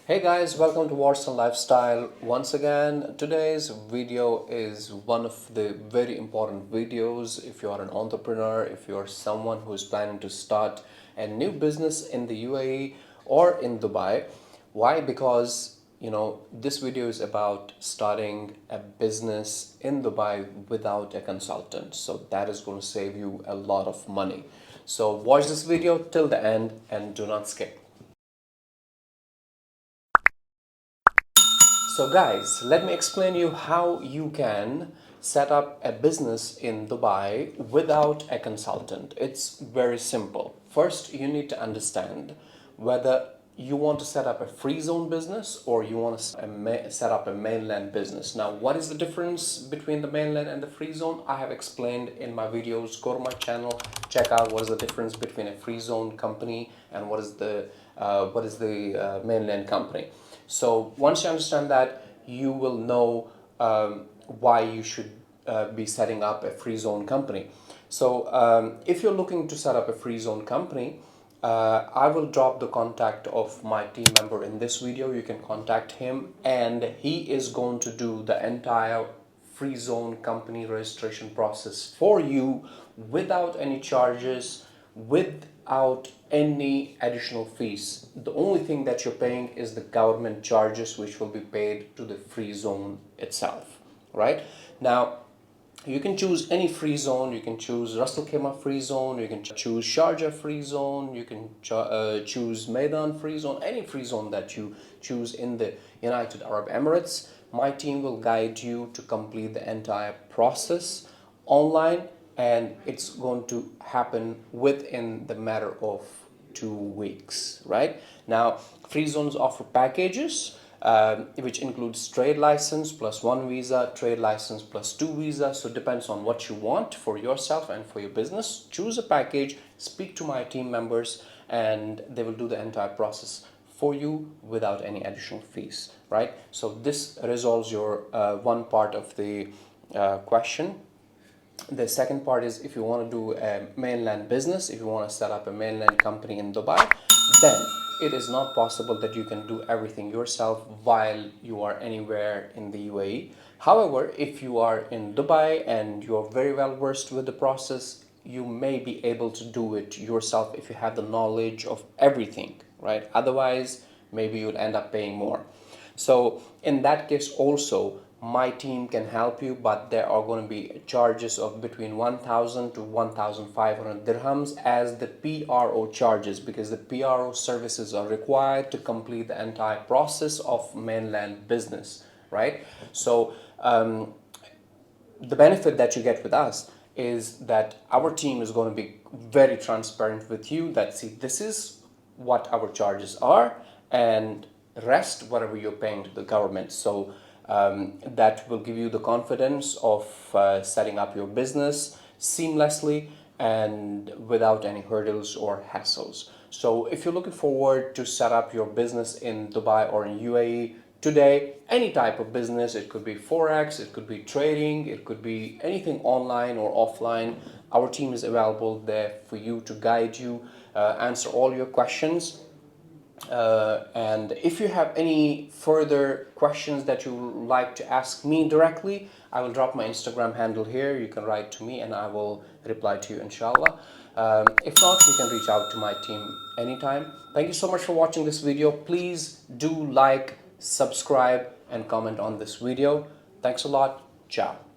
Hey guys, welcome to Watson Lifestyle. Once again, today's video is one of the very important videos if you are an entrepreneur, if you are someone who is planning to start a new business in the UAE or in Dubai. Why? Because this video is about starting a business in Dubai without a consultant. So that is going to save you a lot of money. So watch this video till the end and do not skip. So guys, let me explain you how you can set up a business in Dubai without a consultant. It's very simple. First, you need to understand whether you want to set up a free zone business or you want to set up a mainland business. Now, what is the difference between the mainland and the free zone? I have explained in my videos. Go to my channel, check out what is the difference between a free zone company and what is the mainland company. So once you understand that, you will know why you should be setting up a free zone company. So if you're looking to set up a free zone company, I will drop the contact of my team member in this video. You can contact him and he is going to do the entire free zone company registration process for you without any charges, without any additional fees. The only thing that you're paying is the government charges, which will be paid to the free zone itself, right? Now, you can choose any free zone. You can choose Ras Al Khaimah free zone, you can choose Sharjah free zone, you can choose Maidan free zone, any free zone that you choose in the United Arab Emirates. My team will guide you to complete the entire process online, and it's going to happen within the matter of 2 weeks, right? Now, free zones offer packages which includes trade license plus 1 visa, trade license plus 2 visas. So it depends on what you want for yourself and for your business. Choose a package, speak to my team members, and they will do the entire process for you without any additional fees, right? So this resolves your one part of the question. The second part is if you want to do a mainland business, if you want to set up a mainland company in Dubai, then it is not possible that you can do everything yourself while you are anywhere in the UAE. However, if you are in Dubai and you're very well versed with the process, you may be able to do it yourself if you have the knowledge of everything, right? Otherwise, maybe you'll end up paying more. So in that case also, my team can help you, but there are going to be charges of between 1,000 to 1,500 dirhams as the PRO charges, because the PRO services are required to complete the entire process of mainland business, right? So the benefit that you get with us is that our team is going to be very transparent with you that, see, this is what our charges are, and rest whatever you're paying to the government. So that will give you the confidence of setting up your business seamlessly and without any hurdles or hassles. So if you're looking forward to set up your business in Dubai or in UAE today, any type of business, it could be Forex, it could be trading, it could be anything online or offline, our team is available there for you to guide you, answer all your questions. And if you have any further questions that you would like to ask me directly, I will drop my Instagram handle here. You can write to me and I will reply to you, inshallah. If not, you can reach out to my team anytime. Thank you so much for watching this video. Please do like, subscribe, and comment on this video. Thanks a lot. Ciao.